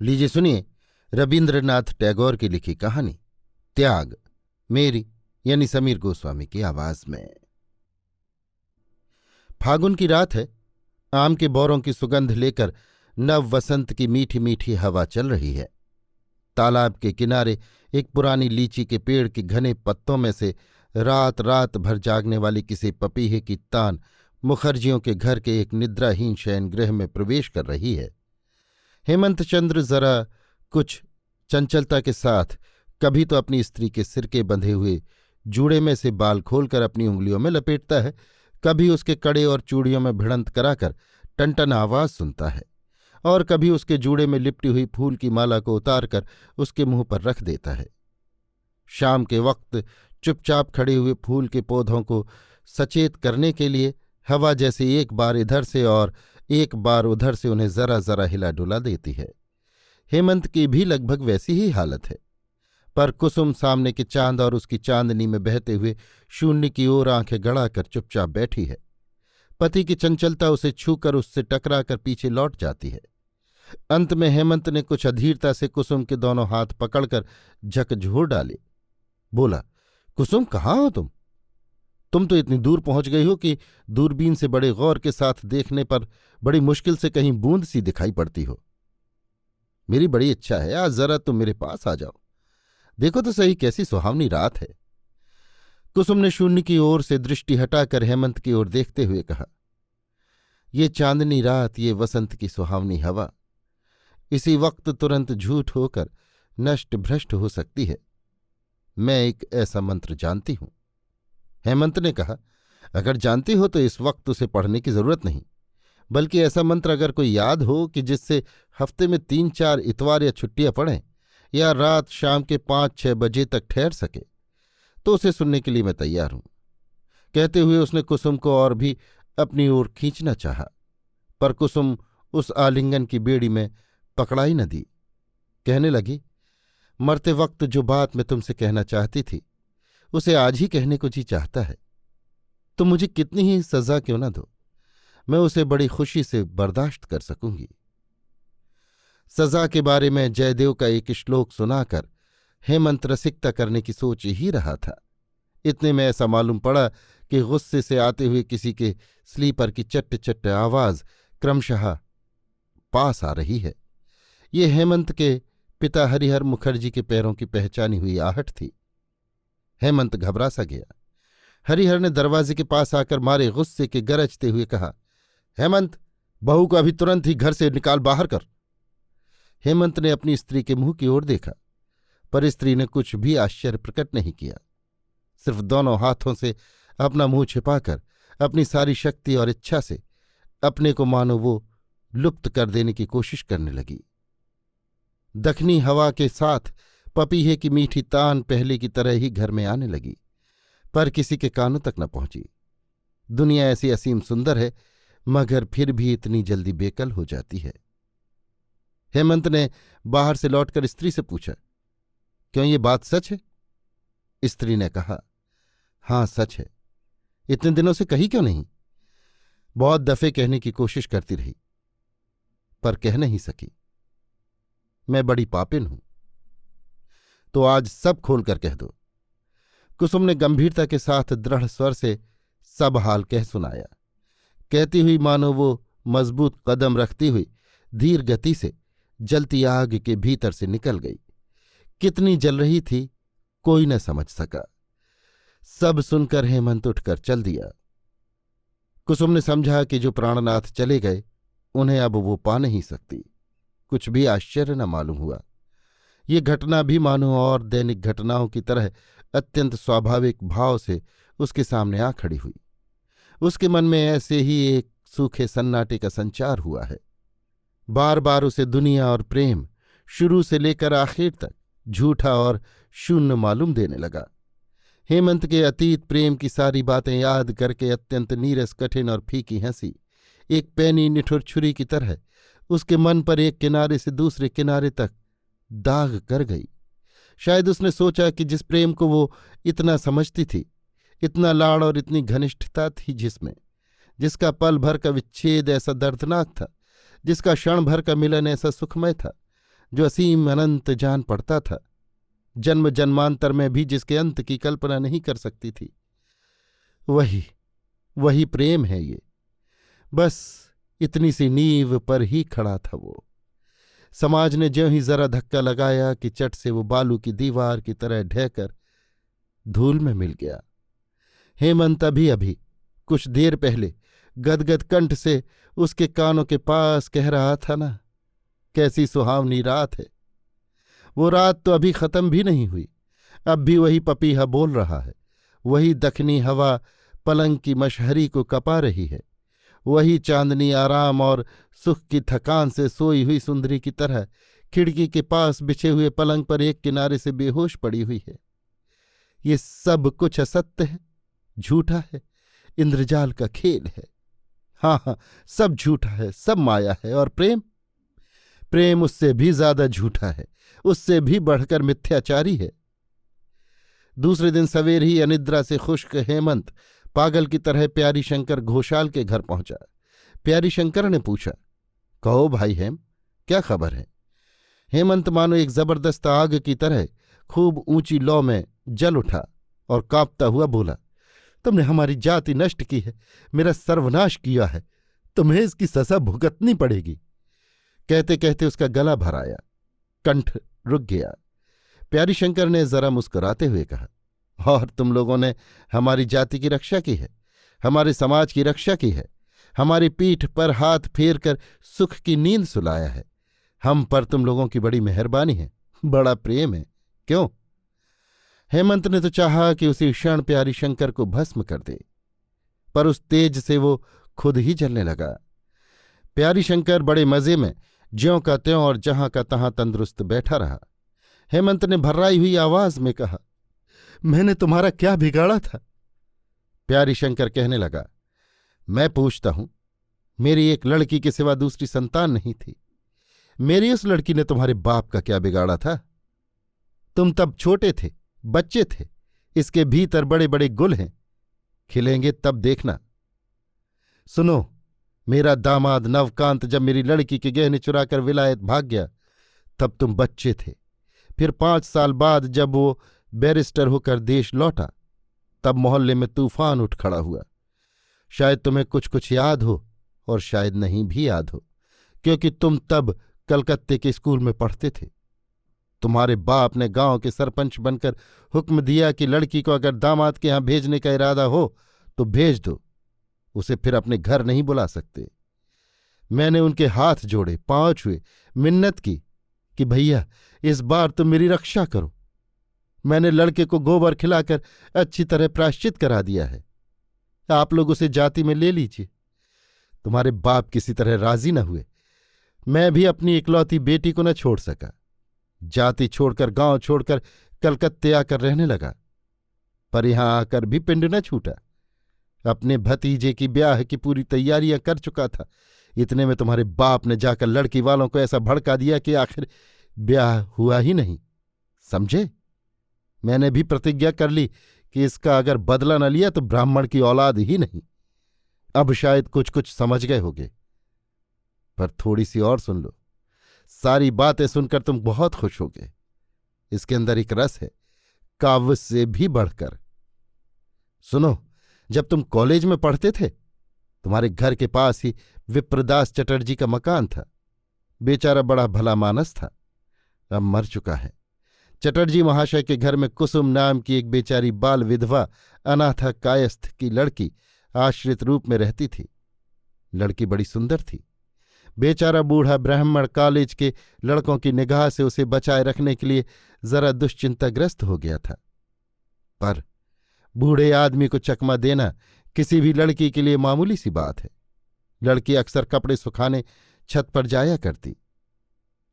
लीजिए सुनिए रविन्द्रनाथ टैगोर की लिखी कहानी त्याग, मेरी यानी समीर गोस्वामी की आवाज में। फागुन की रात है। आम के बौरों की सुगंध लेकर नव वसंत की मीठी मीठी हवा चल रही है। तालाब के किनारे एक पुरानी लीची के पेड़ के घने पत्तों में से रात रात भर जागने वाली किसी पपीहे की तान मुखर्जियों के घर के एक निद्राहीन शयन गृह में प्रवेश कर रही है। हेमंत चंद्र जरा कुछ चंचलता के साथ कभी तो अपनी स्त्री के सिर के बंधे हुए जूड़े में से बाल खोलकर अपनी उंगलियों में लपेटता है, कभी उसके कड़े और चूड़ियों में भिड़ंत कराकर टनटन आवाज सुनता है, और कभी उसके जूड़े में लिपटी हुई फूल की माला को उतारकर उसके मुंह पर रख देता है। शाम के वक्त चुपचाप खड़े हुए फूल के पौधों को सचेत करने के लिए हवा जैसे एक बार इधर से और एक बार उधर से उन्हें जरा जरा हिला डुला देती है। हेमंत की भी लगभग वैसी ही हालत है, पर कुसुम सामने के चांद और उसकी चांदनी में बहते हुए शून्य की ओर आंखें गड़ाकर चुपचाप बैठी है। पति की चंचलता उसे छूकर उससे टकराकर पीछे लौट जाती है। अंत में हेमंत ने कुछ अधीरता से कुसुम के दोनों हाथ पकड़कर झकझोर डाले। बोला, कुसुम, कहाँ हो तुम? तुम तो इतनी दूर पहुंच गई हो कि दूरबीन से बड़े गौर के साथ देखने पर बड़ी मुश्किल से कहीं बूंद सी दिखाई पड़ती हो। मेरी बड़ी इच्छा है आज जरा तुम मेरे पास आ जाओ। देखो तो सही कैसी सुहावनी रात है। कुसुम ने शून्य की ओर से दृष्टि हटाकर हेमंत की ओर देखते हुए कहा, ये चांदनी रात, ये वसंत की सुहावनी हवा इसी वक्त तुरंत झूठ होकर नष्ट भ्रष्ट हो सकती है। मैं एक ऐसा मंत्र जानती हूं। हेमंत ने कहा, अगर जानती हो तो इस वक्त उसे पढ़ने की जरूरत नहीं, बल्कि ऐसा मंत्र अगर कोई याद हो कि जिससे हफ्ते में 3-4 इतवार या छुट्टियां पड़ें या रात शाम के 5-6 बजे तक ठहर सके तो उसे सुनने के लिए मैं तैयार हूं। कहते हुए उसने कुसुम को और भी अपनी ओर खींचना चाहा, पर कुसुम उस आलिंगन की बेड़ी में पकड़ाई न दी। कहने लगी, मरते वक्त जो बात मैं तुमसे कहना चाहती थी उसे आज ही कहने को जी चाहता है। तुम मुझे कितनी ही सजा क्यों न दो, मैं उसे बड़ी खुशी से बर्दाश्त कर सकूंगी। सजा के बारे में जयदेव का एक श्लोक सुनाकर हेमंत रसिकता करने की सोच ही रहा था। इतने में ऐसा मालूम पड़ा कि गुस्से से आते हुए किसी के स्लीपर की चट्ट चट्ट आवाज क्रमशः पास आ रही है। ये हेमंत के पिता हरिहर मुखर्जी के पैरों की पहचानी हुई आहट थी। हेमंत घबरा सा गया। हरिहर ने दरवाजे के पास आकर मारे गुस्से के गरजते हुए कहा, हेमंत, बहू को अभी तुरंत ही घर से निकाल बाहर कर। हेमंत ने अपनी स्त्री के मुंह की ओर देखा, पर स्त्री ने कुछ भी आश्चर्य प्रकट नहीं किया। सिर्फ दोनों हाथों से अपना मुंह छिपाकर अपनी सारी शक्ति और इच्छा से अपने को मानो वो लुप्त कर देने की कोशिश करने लगी। दखनी हवा के साथ पपीहे की मीठी तान पहले की तरह ही घर में आने लगी, पर किसी के कानों तक न पहुंची। दुनिया ऐसी असीम सुंदर है, मगर फिर भी इतनी जल्दी बेकल हो जाती है। हेमंत ने बाहर से लौटकर स्त्री से पूछा, क्यों ये बात सच है? स्त्री ने कहा, हाँ सच है। इतने दिनों से कही क्यों नहीं? बहुत दफे कहने की कोशिश करती रही, पर कह नहीं सकी। मैं बड़ी पापिन हूं। तो आज सब खोलकर कह दो। कुसुम ने गंभीरता के साथ दृढ़ स्वर से सब हाल कह सुनाया। कहती हुई मानो वो मजबूत कदम रखती हुई धीर गति से जलती आग के भीतर से निकल गई। कितनी जल रही थी कोई न समझ सका। सब सुनकर हेमंत उठकर चल दिया। कुसुम ने समझा कि जो प्राणनाथ चले गए उन्हें अब वो पा नहीं सकती। कुछ भी आश्चर्य न मालूम हुआ। ये घटना भी मानो और दैनिक घटनाओं की तरह अत्यंत स्वाभाविक भाव से उसके सामने आ खड़ी हुई। उसके मन में ऐसे ही एक सूखे सन्नाटे का संचार हुआ है। बार बार उसे दुनिया और प्रेम शुरू से लेकर आखिर तक झूठा और शून्य मालूम देने लगा। हेमंत के अतीत प्रेम की सारी बातें याद करके अत्यंत नीरस, कठिन और फीकी हंसी एक पैनी निठुर छुरी की तरह उसके मन पर एक किनारे से दूसरे किनारे तक दाग कर गई। शायद उसने सोचा कि जिस प्रेम को वो इतना समझती थी, इतना लाड़ और इतनी घनिष्ठता थी जिसमें, जिसका पल भर का विच्छेद ऐसा दर्दनाक था, जिसका क्षण भर का मिलन ऐसा सुखमय था, जो असीम अनंत जान पड़ता था, जन्म जन्मांतर में भी जिसके अंत की कल्पना नहीं कर सकती थी। वही वही प्रेम है ये। बस इतनी सी नींव पर ही खड़ा था वो। समाज ने ज्यों ही जरा धक्का लगाया कि चट से वो बालू की दीवार की तरह ढहकर धूल में मिल गया। हेमंत अभी अभी कुछ देर पहले गदगद कंठ से उसके कानों के पास कह रहा था ना, कैसी सुहावनी रात है। वो रात तो अभी खत्म भी नहीं हुई, अब भी वही पपीहा बोल रहा है, वही दखनी हवा पलंग की मशहरी को कपा रही है, वही चांदनी आराम और सुख की थकान से सोई हुई सुंदरी की तरह खिड़की के पास बिछे हुए पलंग पर एक किनारे से बेहोश पड़ी हुई है। ये सब कुछ असत्य है, झूठा है, इंद्रजाल का खेल है। हाँ हाँ, सब झूठा है, सब माया है। और प्रेम, प्रेम उससे भी ज्यादा झूठा है, उससे भी बढ़कर मिथ्याचारी है। दूसरे दिन सवेर ही अनिद्रा से खुश्क हेमंत पागल की तरह प्यारी शंकर घोषाल के घर पहुंचा। प्यारी शंकर ने पूछा, कहो भाई हेम, क्या खबर है? हेमंत मानो एक जबरदस्त आग की तरह खूब ऊंची लौ में जल उठा और कांपता हुआ बोला, तुमने हमारी जाति नष्ट की है, मेरा सर्वनाश किया है, तुम्हें इसकी सजा भुगतनी पड़ेगी। कहते कहते उसका गला भर आया, कंठ रुक गया। प्यारी शंकर ने जरा मुस्कुराते हुए कहा, और तुम लोगों ने हमारी जाति की रक्षा की है, हमारे समाज की रक्षा की है, हमारी पीठ पर हाथ फेर कर सुख की नींद सुलाया है। हम पर तुम लोगों की बड़ी मेहरबानी है, बड़ा प्रेम है। क्यों? हेमंत ने तो चाहा कि उसी क्षण प्यारी शंकर को भस्म कर दे, पर उस तेज से वो खुद ही जलने लगा। प्यारी शंकर बड़े मजे में ज्यों का त्यों और जहां का तहां तंदुरुस्त बैठा रहा। हेमंत ने भर्राई हुई आवाज में कहा, मैंने तुम्हारा क्या बिगाड़ा था? प्यारी शंकर कहने लगा, मैं पूछता हूं, मेरी एक लड़की के सिवा दूसरी संतान नहीं थी, मेरी उस लड़की ने तुम्हारे बाप का क्या बिगाड़ा था? तुम तब छोटे थे, बच्चे थे, इसके भीतर बड़े बड़े गुल हैं, खिलेंगे तब देखना। सुनो, मेरा दामाद नवकांत जब मेरी लड़की के गहने चुराकर विलायत भाग गया, तब तुम बच्चे थे। फिर 5 साल बाद जब वो बैरिस्टर होकर देश लौटा, तब मोहल्ले में तूफान उठ खड़ा हुआ। शायद तुम्हें कुछ कुछ याद हो और शायद नहीं भी याद हो, क्योंकि तुम तब कलकत्ते के स्कूल में पढ़ते थे। तुम्हारे बाप ने गांव के सरपंच बनकर हुक्म दिया कि लड़की को अगर दामाद के यहां भेजने का इरादा हो तो भेज दो, उसे फिर अपने घर नहीं बुला सकते। मैंने उनके हाथ जोड़े, पांव छुए, मिन्नत की कि भैया इस बार तुम मेरी रक्षा करो। मैंने लड़के को गोबर खिलाकर अच्छी तरह प्रायश्चित करा दिया है, आप लोग उसे जाति में ले लीजिए। तुम्हारे बाप किसी तरह राजी न हुए, मैं भी अपनी इकलौती बेटी को न छोड़ सका। जाति छोड़कर, गांव छोड़कर कलकत्ते आकर रहने लगा, पर यहां आकर भी पिंड न छूटा। अपने भतीजे की ब्याह की पूरी तैयारियां कर चुका था, इतने में तुम्हारे बाप ने जाकर लड़की वालों को ऐसा भड़का दिया कि आखिर ब्याह हुआ ही नहीं। समझे? मैंने भी प्रतिज्ञा कर ली कि इसका अगर बदला न लिया तो ब्राह्मण की औलाद ही नहीं। अब शायद कुछ कुछ समझ गए होगे, पर थोड़ी सी और सुन लो। सारी बातें सुनकर तुम बहुत खुश होगे। इसके अंदर एक रस है, काव्य से भी बढ़कर। सुनो, जब तुम कॉलेज में पढ़ते थे, तुम्हारे घर के पास ही विप्रदास चटर्जी का मकान था। बेचारा बड़ा भला मानस था, अब मर चुका है। चटर्जी महाशय के घर में कुसुम नाम की एक बेचारी बाल विधवा अनाथा कायस्थ की लड़की आश्रित रूप में रहती थी। लड़की बड़ी सुंदर थी। बेचारा बूढ़ा ब्राह्मण कॉलेज के लड़कों की निगाह से उसे बचाए रखने के लिए जरा दुश्चिंताग्रस्त हो गया था। पर बूढ़े आदमी को चकमा देना किसी भी लड़की के लिए मामूली सी बात है। लड़की अक्सर कपड़े सुखाने छत पर जाया करती,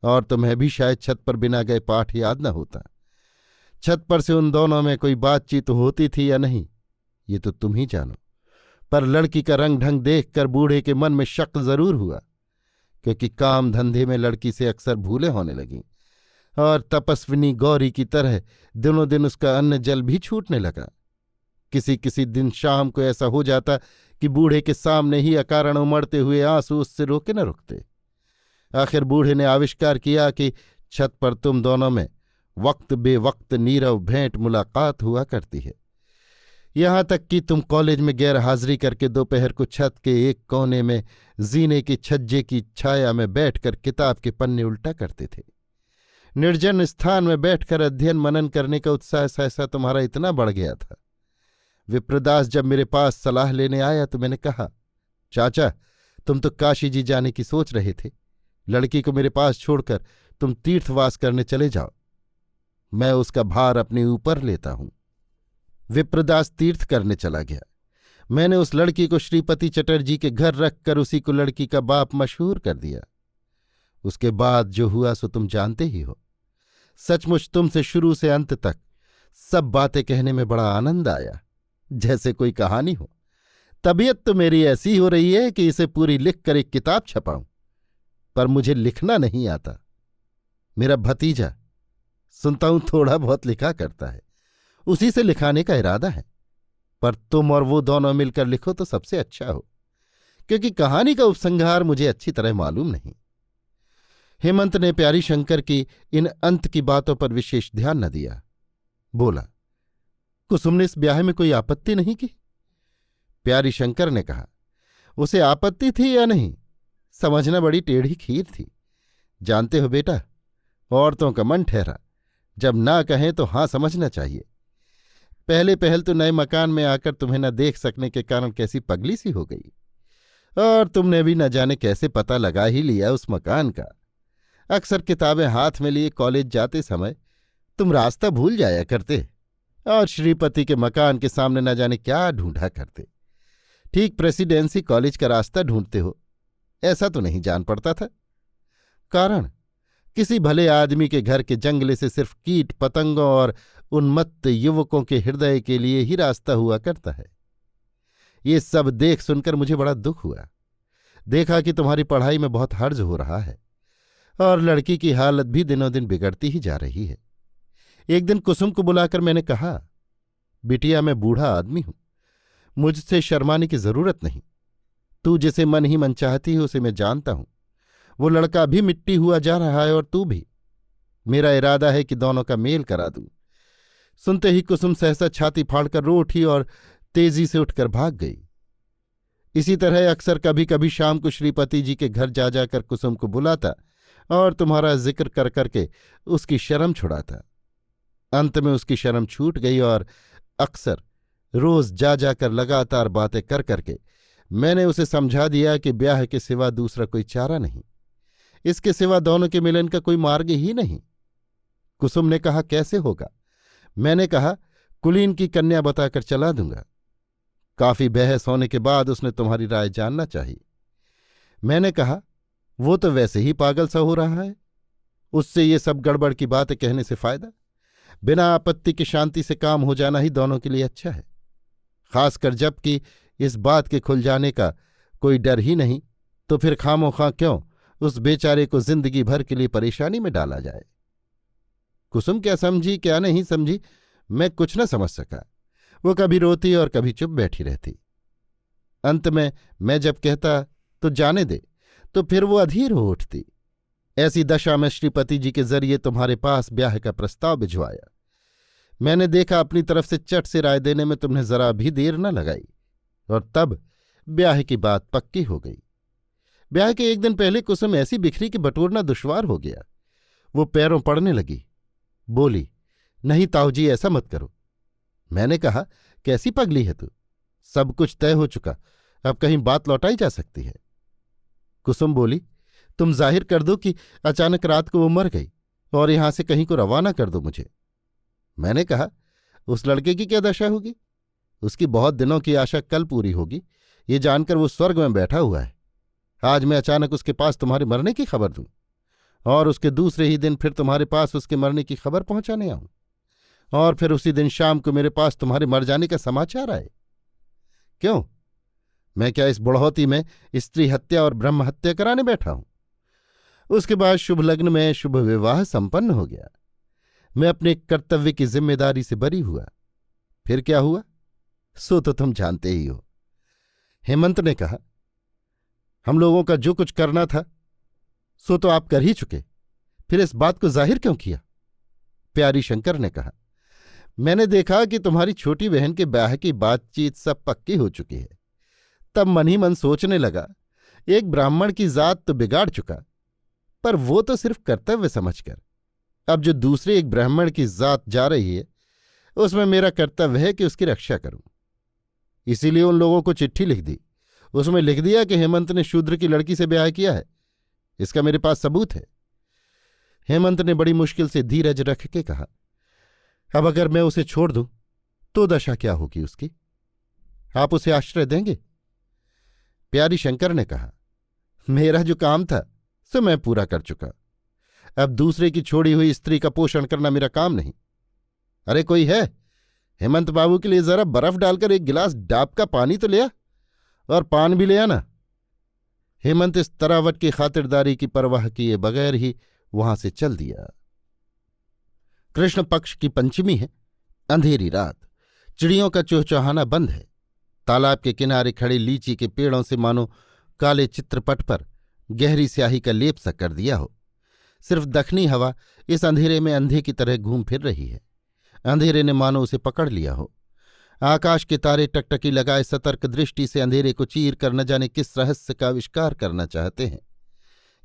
और तुम्हें भी शायद छत पर बिना गए पाठ याद न होता। छत पर से उन दोनों में कोई बातचीत होती थी या नहीं, ये तो तुम ही जानो। पर लड़की का रंग ढंग देखकर बूढ़े के मन में शक जरूर हुआ, क्योंकि काम धंधे में लड़की से अक्सर भूले होने लगीं, और तपस्विनी गौरी की तरह दिनों दिन उसका अन्न जल भी छूटने लगा। किसी किसी दिन शाम को ऐसा हो जाता कि बूढ़े के सामने ही अकारण उमड़ते हुए आंसू उससे रोके न रुकते। आखिर बूढ़े ने आविष्कार किया कि छत पर तुम दोनों में वक्त बेवक्त नीरव भेंट मुलाकात हुआ करती है। यहां तक कि तुम कॉलेज में गैर हाजिरी करके दोपहर को छत के एक कोने में जीने की छज्जे की छाया में बैठकर किताब के पन्ने उल्टा करते थे। निर्जन स्थान में बैठकर अध्ययन मनन करने का उत्साह सहसा तुम्हारा इतना बढ़ गया था। विप्रदास जब मेरे पास सलाह लेने आया तो मैंने कहा, चाचा, तुम तो काशी जी जाने की सोच रहे थे। लड़की को मेरे पास छोड़कर तुम तीर्थवास करने चले जाओ, मैं उसका भार अपने ऊपर लेता हूं। विप्रदास तीर्थ करने चला गया। मैंने उस लड़की को श्रीपति चटर्जी के घर रखकर उसी को लड़की का बाप मशहूर कर दिया। उसके बाद जो हुआ सो तुम जानते ही हो। सचमुच तुमसे शुरू से अंत तक सब बातें कहने में बड़ा आनंद आया, जैसे कोई कहानी हो। तबीयत तो मेरी ऐसी हो रही है कि इसे पूरी लिखकर एक किताब छपाऊं, पर मुझे लिखना नहीं आता। मेरा भतीजा सुनता हूं थोड़ा बहुत लिखा करता है, उसी से लिखाने का इरादा है। पर तुम और वो दोनों मिलकर लिखो तो सबसे अच्छा हो, क्योंकि कहानी का उपसंहार मुझे अच्छी तरह मालूम नहीं। हेमंत ने प्यारी शंकर की इन अंत की बातों पर विशेष ध्यान न दिया। बोला, कुसुम ने इस ब्याह में कोई आपत्ति नहीं की? प्यारी शंकर ने कहा, उसे आपत्ति थी या नहीं, समझना बड़ी टेढ़ी खीर थी। जानते हो बेटा, औरतों का मन ठहरा, जब ना कहें तो हाँ समझना चाहिए। पहले पहल तो नए मकान में आकर तुम्हें न देख सकने के कारण कैसी पगली सी हो गई, और तुमने भी न जाने कैसे पता लगा ही लिया उस मकान का। अक्सर किताबें हाथ में लिए कॉलेज जाते समय तुम रास्ता भूल जाया करते, और श्रीपति के मकान के सामने न जाने क्या ढूंढा करते। ठीक प्रेसिडेंसी कॉलेज का रास्ता ढूंढते हो ऐसा तो नहीं जान पड़ता था। कारण किसी भले आदमी के घर के जंगले से सिर्फ कीट पतंगों और उन्मत्त युवकों के हृदय के लिए ही रास्ता हुआ करता है। ये सब देख सुनकर मुझे बड़ा दुख हुआ। देखा कि तुम्हारी पढ़ाई में बहुत हर्ज हो रहा है, और लड़की की हालत भी दिनों दिन बिगड़ती ही जा रही है। एक दिन कुसुम को बुलाकर मैंने कहा, बिटिया, मैं बूढ़ा आदमी हूं, मुझसे शर्माने की जरूरत नहीं। तू जिसे मन ही मन चाहती है उसे मैं जानता हूं। वो लड़का भी मिट्टी हुआ जा रहा है और तू भी। मेरा इरादा है कि दोनों का मेल करा दूं। सुनते ही कुसुम सहसा छाती फाड़कर रो उठी और तेजी से उठकर भाग गई। इसी तरह अक्सर कभी कभी शाम को श्रीपति जी के घर जा जाकर कुसुम को बुलाता और तुम्हारा जिक्र कर करके उसकी शर्म छुड़ाता। अंत में उसकी शर्म छूट गई और अक्सर रोज जा जाकर लगातार बातें कर करके मैंने उसे समझा दिया कि ब्याह के सिवा दूसरा कोई चारा नहीं, इसके सिवा दोनों के मिलन का कोई मार्ग ही नहीं। कुसुम ने कहा, कैसे होगा? मैंने कहा, कुलीन की कन्या बताकर चला दूंगा। काफी बहस होने के बाद उसने तुम्हारी राय जानना चाहिए। मैंने कहा, वो तो वैसे ही पागल सा हो रहा है, उससे ये सब गड़बड़ की बातें कहने से फायदा। बिना आपत्ति के शांति से काम हो जाना ही दोनों के लिए अच्छा है, खासकर जबकि इस बात के खुल जाने का कोई डर ही नहीं, तो फिर खामोखा क्यों उस बेचारे को जिंदगी भर के लिए परेशानी में डाला जाए। कुसुम क्या समझी क्या नहीं समझी मैं कुछ न समझ सका। वो कभी रोती और कभी चुप बैठी रहती। अंत में मैं जब कहता तो जाने दे, तो फिर वो अधीर हो उठती। ऐसी दशा में श्रीपति जी के जरिए तुम्हारे पास ब्याह का प्रस्ताव भिजवाया। मैंने देखा अपनी तरफ से चट से राय देने में तुमने जरा भी देर न लगाई, और तब ब्याह की बात पक्की हो गई। ब्याह के एक दिन पहले कुसुम ऐसी बिखरी कि बटोरना दुश्वार हो गया। वो पैरों पड़ने लगी, बोली, नहीं ताऊजी, ऐसा मत करो। मैंने कहा, कैसी पगली है तू? सब कुछ तय हो चुका, अब कहीं बात लौटाई जा सकती है। कुसुम बोली, तुम जाहिर कर दो कि अचानक रात को वो मर गई और यहां से कहीं को रवाना कर दो मुझे। मैंने कहा, उस लड़के की क्या दशा होगी? उसकी बहुत दिनों की आशा कल पूरी होगी, ये जानकर वो स्वर्ग में बैठा हुआ है। आज मैं अचानक उसके पास तुम्हारे मरने की खबर दूं, और उसके दूसरे ही दिन फिर तुम्हारे पास उसके मरने की खबर पहुंचाने आऊं, और फिर उसी दिन शाम को मेरे पास तुम्हारे मर जाने का समाचार आए। क्यों, मैं क्या इस बुढ़ौती में स्त्री हत्या और ब्रह्म हत्या कराने बैठा हूं? उसके बाद शुभ लग्न में शुभ विवाह संपन्न हो गया। मैं अपने कर्तव्य की जिम्मेदारी से बरी हुआ। फिर क्या हुआ सो तो तुम जानते ही हो। हेमंत ने कहा, हम लोगों का जो कुछ करना था सो तो आप कर ही चुके, फिर इस बात को जाहिर क्यों किया? प्यारी शंकर ने कहा, मैंने देखा कि तुम्हारी छोटी बहन के ब्याह की बातचीत सब पक्की हो चुकी है। तब मन ही मन सोचने लगा, एक ब्राह्मण की जात तो बिगाड़ चुका, पर वो तो सिर्फ कर्तव्य समझकर। अब जो दूसरे एक ब्राह्मण की जात जा रही है, उसमें मेरा कर्तव्य है कि उसकी रक्षा करूं। इसीलिए उन लोगों को चिट्ठी लिख दी। उसमें लिख दिया कि हेमंत ने शूद्र की लड़की से ब्याह किया है। इसका मेरे पास सबूत है। हेमंत ने बड़ी मुश्किल से धीरज रख के कहा, अब अगर मैं उसे छोड़ दूं तो दशा क्या होगी उसकी? आप उसे आश्रय देंगे? प्यारी शंकर ने कहा, मेरा जो काम था सो मैं पूरा कर चुका। अब दूसरे की छोड़ी हुई स्त्री का पोषण करना मेरा काम नहीं। अरे कोई है, हेमंत बाबू के लिए जरा बर्फ डालकर एक गिलास डाब का पानी तो ले आ, और पान भी ले आना। हेमंत इस तरावट की खातिरदारी की परवाह किए बगैर ही वहां से चल दिया। कृष्ण पक्ष की पंचमी है। अंधेरी रात। चिड़ियों का चुहचुहाना बंद है। तालाब के किनारे खड़े लीची के पेड़ों से मानो काले चित्रपट पर गहरी स्याही का लेप सा कर दिया हो। सिर्फ दखनी हवा इस अंधेरे में अंधे की तरह घूम फिर रही है। अंधेरे ने मानो उसे पकड़ लिया हो। आकाश के तारे टकटकी लगाए सतर्क दृष्टि से अंधेरे को चीर कर न जाने किस रहस्य का आविष्कार करना चाहते हैं।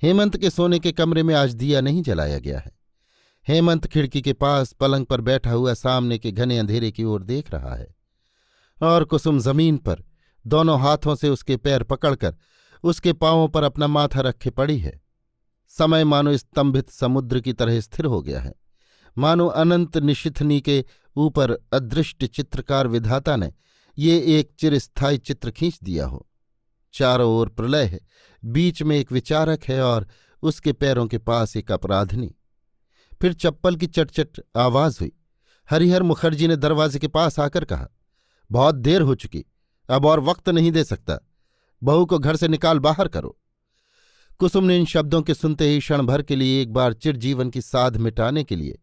हेमंत के सोने के कमरे में आज दिया नहीं जलाया गया है। हेमंत खिड़की के पास पलंग पर बैठा हुआ सामने के घने अंधेरे की ओर देख रहा है, और कुसुम जमीन पर दोनों हाथों से उसके पैर पकड़कर उसके पांवों पर अपना माथा रखे पड़ी है। समय मानो स्तंभित समुद्र की तरह स्थिर हो गया है। मानो अनंत निशिथनी के ऊपर अदृष्ट चित्रकार विधाता ने ये एक चिरस्थायी चित्र खींच दिया हो। चारों ओर प्रलय है, बीच में एक विचारक है और उसके पैरों के पास एक अपराधिनी। फिर चप्पल की चटचट आवाज हुई। हरिहर मुखर्जी ने दरवाजे के पास आकर कहा, बहुत देर हो चुकी, अब और वक्त नहीं दे सकता। बहू को घर से निकाल बाहर करो। कुसुम ने इन शब्दों के सुनते ही क्षण भर के लिए एक बार चिरजीवन की साध मिटाने के लिए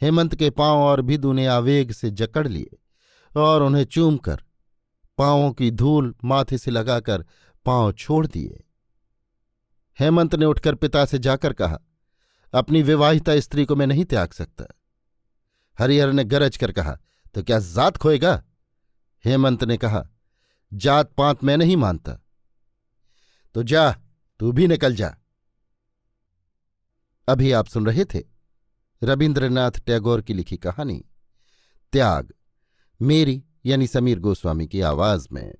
हेमंत के पांव और भिदु ने आवेग से जकड़ लिए और उन्हें चूमकर पांवों की धूल माथे से लगाकर पांव छोड़ दिए। हेमंत ने उठकर पिता से जाकर कहा, अपनी विवाहिता स्त्री को मैं नहीं त्याग सकता। हरिहर ने गरज कर कहा, तो क्या जात खोएगा? हेमंत ने कहा, जात पात मैं नहीं मानता। तो जा, तू भी निकल जा। अभी आप सुन रहे थे रविन्द्रनाथ टैगोर की लिखी कहानी त्याग, मेरी यानी समीर गोस्वामी की आवाज में।